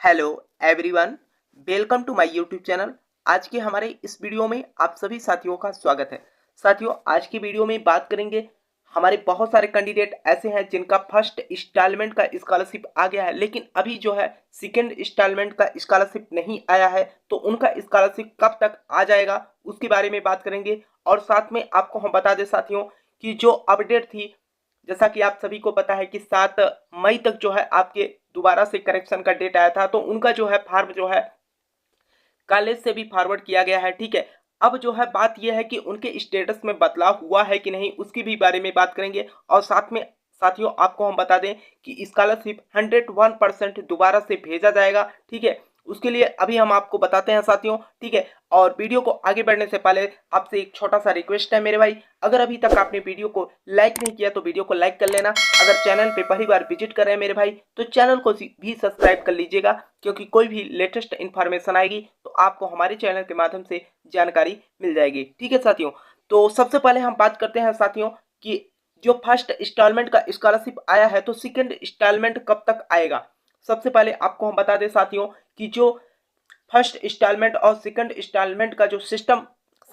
Hello everyone, welcome to my YouTube channel. आज के हमारे इस वीडियो में आप सभी साथियों का स्वागत है। साथियों, आज की वीडियो में बात करेंगे, हमारे बहुत सारे कैंडिडेट ऐसे हैं जिनका फर्स्ट इंस्टॉलमेंट का स्कॉलरशिप आ गया है, लेकिन अभी जो है सेकंड इंस्टॉलमेंट का स्कॉलरशिप नहीं आया है। तो उनका स्कॉलरशिप कब तक आ जाएगा उसके बारे में बात करेंगे। और साथ में आपको हम बता दें साथियों कि जो अपडेट थी, जैसा कि आप सभी को पता है कि 7 मई तक जो है आपके दोबारा से करेक्शन का डेट आया था, तो उनका जो है फॉर्म जो है कॉलेज से भी फॉरवर्ड किया गया है। ठीक है, अब जो है बात यह है कि उनके स्टेटस में बदलाव हुआ है कि नहीं, उसकी भी बारे में बात करेंगे। और साथ में साथियों आपको हम बता दें कि स्कॉलरशिप 101% दोबारा से भेजा जाएगा। ठीक है, उसके लिए अभी हम आपको बताते हैं साथियों। ठीक है, और वीडियो को आगे बढ़ने से पहले आपसे एक छोटा सा रिक्वेस्ट है मेरे भाई, अगर अभी तक आपने वीडियो को लाइक नहीं किया तो वीडियो को लाइक कर लेना। अगर चैनल पे पहली बार विजिट कर रहे हैं मेरे भाई तो चैनल को भी सब्सक्राइब कर लीजिएगा, क्योंकि कोई भी लेटेस्ट इन्फॉर्मेशन आएगी तो आपको हमारे चैनल के माध्यम से जानकारी मिल जाएगी। ठीक है साथियों, तो सबसे पहले हम बात करते हैं साथियों कि जो फर्स्ट इंस्टॉलमेंट का स्कॉलरशिप आया है तो सेकंड इंस्टॉलमेंट कब तक आएगा। सबसे पहले आपको हम बता दें साथियों कि जो फर्स्ट इंस्टॉलमेंट और सेकंड इंस्टॉलमेंट का जो सिस्टम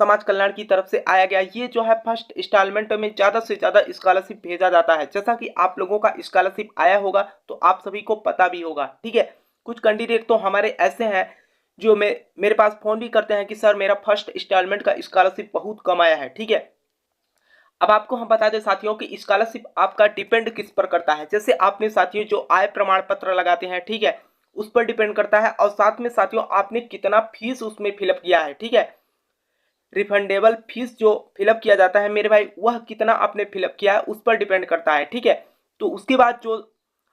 समाज कल्याण की तरफ से आया गया, ये जो है फर्स्ट इंस्टॉलमेंट में ज़्यादा से ज़्यादा स्कॉलरशिप भेजा जाता है। जैसा कि आप लोगों का स्कॉलरशिप आया होगा तो आप सभी को पता भी होगा। ठीक है, कुछ कैंडिडेट तो हमारे ऐसे हैं जो मेरे पास फ़ोन भी करते हैं कि सर मेरा फर्स्ट इंस्टॉलमेंट का स्कॉलरशिप बहुत कम आया है। ठीक है, अब आपको हम बता दें साथियों कि स्कॉलरशिप आपका डिपेंड किस पर करता है। जैसे आपने साथियों जो आय प्रमाण पत्र लगाते हैं, ठीक है, उस पर डिपेंड करता है। और साथ में साथियों आपने कितना फीस उसमें फिलअप किया है। ठीक है, रिफंडेबल फीस जो फिलअप किया जाता है मेरे भाई, वह कितना आपने फिलअप किया है उस पर डिपेंड करता है। ठीक है, तो उसके बाद जो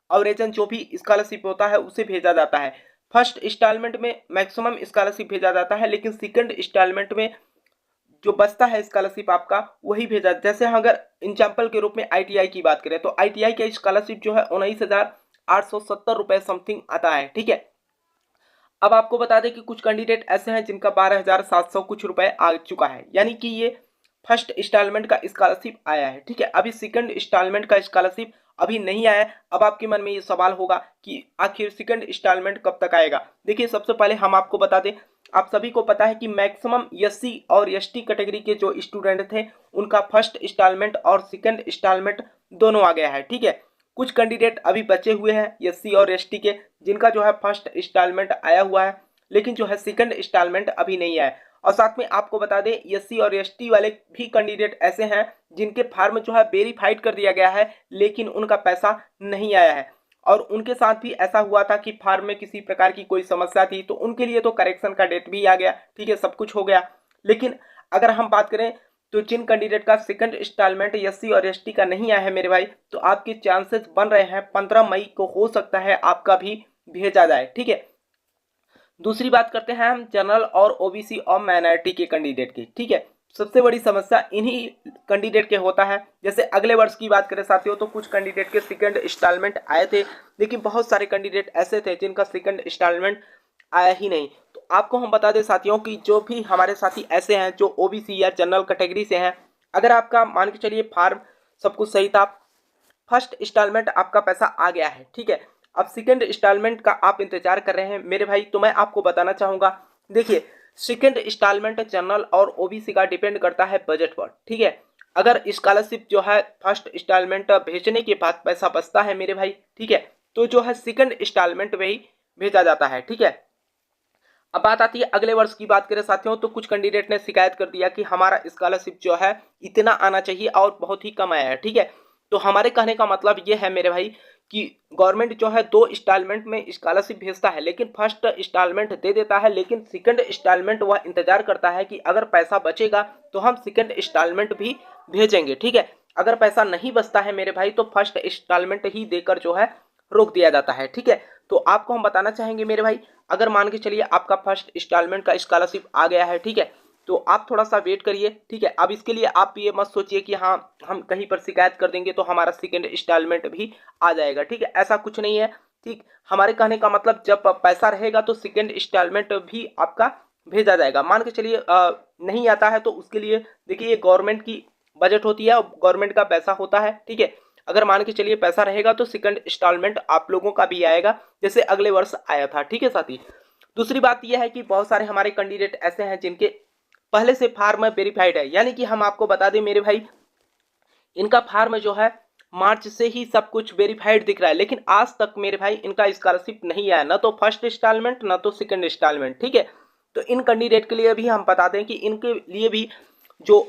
अवरेजन जो भी स्कॉलरशिप होता है उसे भेजा जाता है। फर्स्ट इंस्टॉलमेंट में मैक्सिमम स्कॉलरशिप भेजा जाता है, लेकिन सेकंड इंस्टॉलमेंट में जो बचता है स्कॉलरशिप आपका वही भेजा। जैसे अगर एग्जाम्पल के रूप में आईटीआई की बात करें तो आईटीआई का स्कॉलरशिप जो है 19,870 रुपए समथिंग आता है। ठीक है, अब आपको बता दें कि कुछ कैंडिडेट ऐसे हैं जिनका 12,700 कुछ रुपए आ चुका है, यानी कि ये फर्स्ट इंस्टॉलमेंट का स्कॉलरशिप आया है। ठीक है, अभी सेकंड इंस्टॉलमेंट का स्कॉलरशिप अभी नहीं आया है। अब आपके मन में ये सवाल होगा कि आखिर सेकंड इंस्टॉलमेंट कब तक आएगा। देखिए, सबसे पहले हम आपको बता दें, आप सभी को पता है कि मैक्सिमम एससी और एसटी कैटेगरी के जो स्टूडेंट थे उनका फर्स्ट इंस्टॉलमेंट और सेकंड इंस्टॉलमेंट दोनों आ गया है। ठीक है, कुछ कैंडिडेट अभी बचे हुए हैं एससी और एसटी के, जिनका जो है फर्स्ट इंस्टॉलमेंट आया हुआ है, लेकिन जो है सेकंड इंस्टॉलमेंट अभी नहीं आया। और साथ में आपको बता दें एससी और एसटी वाले भी कैंडिडेट ऐसे हैं जिनके फार्म जो है वेरीफाइड कर दिया गया है, लेकिन उनका पैसा नहीं आया है। और उनके साथ भी ऐसा हुआ था कि फार्म में किसी प्रकार की कोई समस्या थी, तो उनके लिए तो करेक्शन का डेट भी आ गया। ठीक है, सब कुछ हो गया। लेकिन अगर हम बात करें तो जिन कैंडिडेट का सेकंड इंस्टॉलमेंट एससी और एसटी का नहीं आया है मेरे भाई, तो आपके चांसेस बन रहे हैं 15 मई को हो सकता है आपका भी भेजा जाए। ठीक है, दूसरी बात करते हैं हम जनरल और ओबीसी और माइनॉरिटी के कैंडिडेट की। ठीक है, सबसे बड़ी समस्या इन्हीं कैंडिडेट के होता है। जैसे अगले वर्ष की बात करें साथियों तो कुछ कैंडिडेट के सेकंड इंस्टॉलमेंट आए थे, लेकिन बहुत सारे कैंडिडेट ऐसे थे जिनका सेकंड इंस्टॉलमेंट आया ही नहीं। तो आपको हम बता दें साथियों कि जो भी हमारे साथी ऐसे हैं जो ओबीसी या जनरल कैटेगरी से हैं, अगर आपका मान के चलिए फार्म सब कुछ सही था, फर्स्ट इंस्टॉलमेंट आपका पैसा आ गया है। ठीक है, अब सेकंड इंस्टॉलमेंट का आप इंतजार कर रहे हैं मेरे भाई, तो मैं आपको बताना चाहूंगा, देखिए सेकंड इंस्टॉलमेंट जनरल और ओबीसी का डिपेंड करता है बजट पर। ठीक है, अगर स्कॉलरशिप जो है फर्स्ट इंस्टॉलमेंट भेजने के बाद पैसा बचता है मेरे भाई, ठीक है, तो जो है सेकंड इंस्टॉलमेंट में ही भेजा जाता है। ठीक है, अब बात आती है अगले वर्ष की बात करें साथियों तो कुछ कैंडिडेट ने शिकायत कर दिया कि हमारा स्कॉलरशिप जो है इतना आना चाहिए और बहुत ही कम आया है। ठीक है, तो हमारे कहने का मतलब ये है मेरे भाई कि गवर्नमेंट जो है 2 इंस्टॉलमेंट में स्कॉलरशिप भेजता है, लेकिन फर्स्ट इंस्टॉलमेंट दे देता है, लेकिन सेकंड इंस्टॉलमेंट वह इंतजार करता है कि अगर पैसा बचेगा तो हम सेकंड इंस्टॉलमेंट भी भेजेंगे। ठीक है, अगर पैसा नहीं बचता है मेरे भाई तो फर्स्ट इंस्टॉलमेंट ही देकर जो है रोक दिया जाता है। ठीक है, तो आपको हम बताना चाहेंगे मेरे भाई, अगर मान के चलिए आपका फर्स्ट इंस्टॉलमेंट का स्कॉलरशिप आ गया है, ठीक है, तो आप थोड़ा सा वेट करिए। ठीक है, अब इसके लिए आप ये मत सोचिए कि हाँ हम कहीं पर शिकायत कर देंगे तो हमारा सेकंड इंस्टॉलमेंट भी आ जाएगा। ठीक है, ऐसा कुछ नहीं है। ठीक, हमारे कहने का मतलब जब पैसा रहेगा तो सेकंड इंस्टॉलमेंट भी आपका भेजा जाएगा। मान के चलिए नहीं आता है तो उसके लिए देखिए ये गवर्नमेंट की बजट होती है और गवर्नमेंट का पैसा होता है। ठीक है, अगर मान के चलिए पैसा रहेगा तो सेकंड इंस्टॉलमेंट आप लोगों का भी आएगा, जैसे अगले वर्ष आया था। ठीक है साथी। दूसरी बात यह है कि बहुत सारे हमारे कैंडिडेट ऐसे हैं जिनके पहले से फार्म वेरीफाइड है, यानी कि हम आपको बता दें मेरे भाई, इनका फार्म जो है मार्च से ही सब कुछ वेरीफाइड दिख रहा है, लेकिन आज तक मेरे भाई इनका स्कॉलरशिप नहीं आया, ना तो फर्स्ट इंस्टॉलमेंट ना तो सेकंड इंस्टॉलमेंट। ठीक है, तो इन कैंडिडेट के लिए भी हम बता दें कि इनके लिए भी जो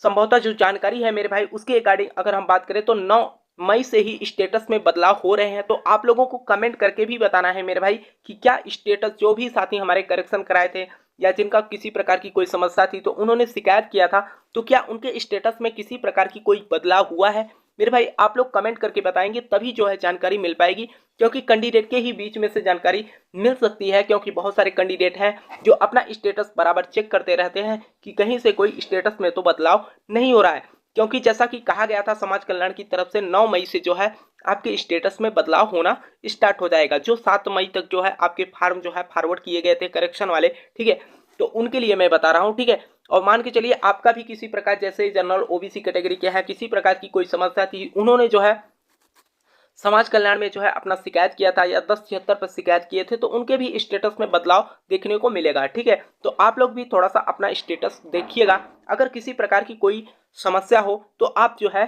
संभवतः जो जानकारी है मेरे भाई, उसके अकॉर्डिंग अगर हम बात करें तो 9 मई से ही स्टेटस में बदलाव हो रहे हैं। तो आप लोगों को कमेंट करके भी बताना है मेरे भाई कि क्या स्टेटस, जो भी साथी हमारे करेक्शन कराए थे या जिनका किसी प्रकार की कोई समस्या थी तो उन्होंने शिकायत किया था, तो क्या उनके स्टेटस में किसी प्रकार की कोई बदलाव हुआ है। मेरे भाई आप लोग कमेंट करके बताएंगे तभी जो है जानकारी मिल पाएगी, क्योंकि कैंडिडेट के ही बीच में से जानकारी मिल सकती है, क्योंकि बहुत सारे कैंडिडेट हैं जो अपना स्टेटस बराबर चेक करते रहते हैं कि कहीं से कोई स्टेटस में तो बदलाव नहीं हो रहा है। क्योंकि जैसा कि कहा गया था समाज कल्याण की तरफ से 9 मई से जो है आपके स्टेटस में बदलाव होना स्टार्ट हो जाएगा, जो 7 मई तक जो है आपके फार्म जो है फॉरवर्ड किए गए थे करेक्शन वाले। ठीक है, तो उनके लिए मैं बता रहा हूँ। ठीक है, और मान के चलिए आपका भी किसी प्रकार, जैसे जनरल ओबीसी कैटेगरी के है, किसी प्रकार की कोई समस्या थी, उन्होंने जो है समाज कल्याण में जो है अपना शिकायत किया था या 1076 पर शिकायत किए थे, तो उनके भी स्टेटस में बदलाव देखने को मिलेगा। ठीक है, तो आप लोग भी थोड़ा सा अपना स्टेटस देखिएगा, अगर किसी प्रकार की कोई समस्या हो तो आप जो है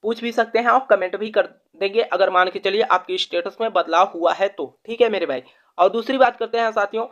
पूछ भी सकते हैं और कमेंट भी कर देंगे, अगर मान के चलिए आपके स्टेटस में बदलाव हुआ है तो। ठीक है मेरे भाई, और दूसरी बात करते हैं साथियों,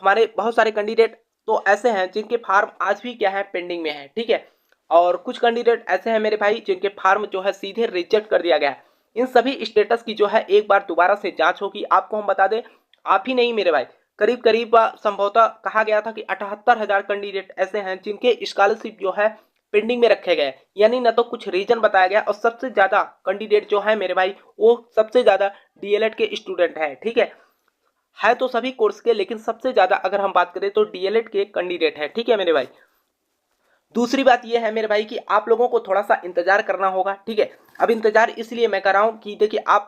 हमारे बहुत सारे कैंडिडेट तो ऐसे हैं जिनके फार्म आज भी क्या है पेंडिंग में है। ठीक है, और कुछ कैंडिडेट ऐसे हैं मेरे भाई जिनके फार्म जो है सीधे रिजेक्ट कर दिया गया है। इन सभी स्टेटस की जो है एक बार दोबारा से जांच होगी। आपको हम बता दें, आप ही नहीं मेरे भाई, करीब करीब संभवतः कहा गया था कि 78,000 कैंडिडेट ऐसे हैं जिनके स्कॉलरशिप जो है पेंडिंग में रखे गए, यानी ना तो कुछ रीजन बताया गया, और सबसे ज्यादा कैंडिडेट जो है मेरे भाई वो सबसे ज्यादा डीएलएड के स्टूडेंट है। ठीक है तो सभी कोर्स के, लेकिन सबसे ज्यादा अगर हम बात करें तो डीएलएड के कैंडिडेट है। ठीक है मेरे भाई, दूसरी बात यह है मेरे भाई कि आप लोगों को थोड़ा सा इंतजार करना होगा। ठीक है, अब इंतजार इसलिए मैं कर रहा हूं कि देखिए आप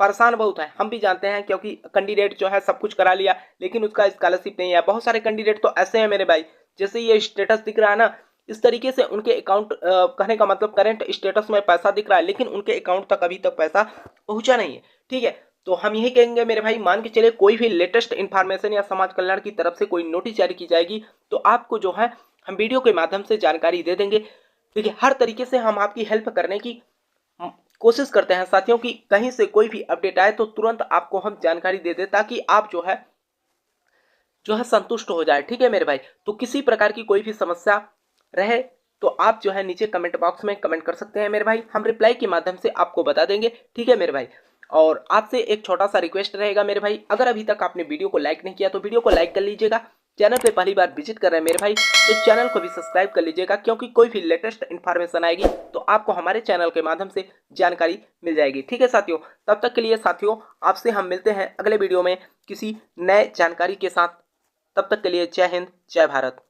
परेशान बहुत है, हम भी जानते हैं, क्योंकि कैंडिडेट जो है सब कुछ करा लिया लेकिन उसका स्कॉलरशिप नहीं है। बहुत सारे कैंडिडेट तो ऐसे हैं मेरे भाई, जैसे ये स्टेटस दिख रहा है ना, इस तरीके से उनके अकाउंट, कहने का मतलब करंट स्टेटस में पैसा दिख रहा है लेकिन उनके अकाउंट तक अभी तक पैसा पहुंचा नहीं है। ठीक है, तो हम यही कहेंगे मेरे भाई, मान के चले कोई भी लेटेस्ट इन्फॉर्मेशन या समाज कल्याण की तरफ से कोई नोटिस जारी की जाएगी तो आपको जो है हम वीडियो के माध्यम से जानकारी दे देंगे। देखिए हर तरीके से हम आपकी हेल्प करने की कोशिश करते हैं साथियों, कि कहीं से कोई भी अपडेट आए तो तुरंत आपको हम जानकारी दे दें, ताकि आप जो है संतुष्ट हो जाए। ठीक है मेरे भाई, तो किसी प्रकार की कोई भी समस्या रहे तो आप जो है नीचे कमेंट बॉक्स में कमेंट कर सकते हैं मेरे भाई, हम रिप्लाई के माध्यम से आपको बता देंगे। ठीक है मेरे भाई, और आपसे एक छोटा सा रिक्वेस्ट रहेगा मेरे भाई, अगर अभी तक आपने वीडियो को लाइक नहीं किया तो वीडियो को लाइक कर लीजिएगा। चैनल पे पहली बार विजिट कर रहे हैं मेरे भाई तो चैनल को भी सब्सक्राइब कर लीजिएगा, क्योंकि कोई भी लेटेस्ट इन्फॉर्मेशन आएगी तो आपको हमारे चैनल के माध्यम से जानकारी मिल जाएगी। ठीक है साथियों, तब तक के लिए साथियों आपसे हम मिलते हैं अगले वीडियो में किसी नए जानकारी के साथ। तब तक के लिए जय हिंद, जय भारत।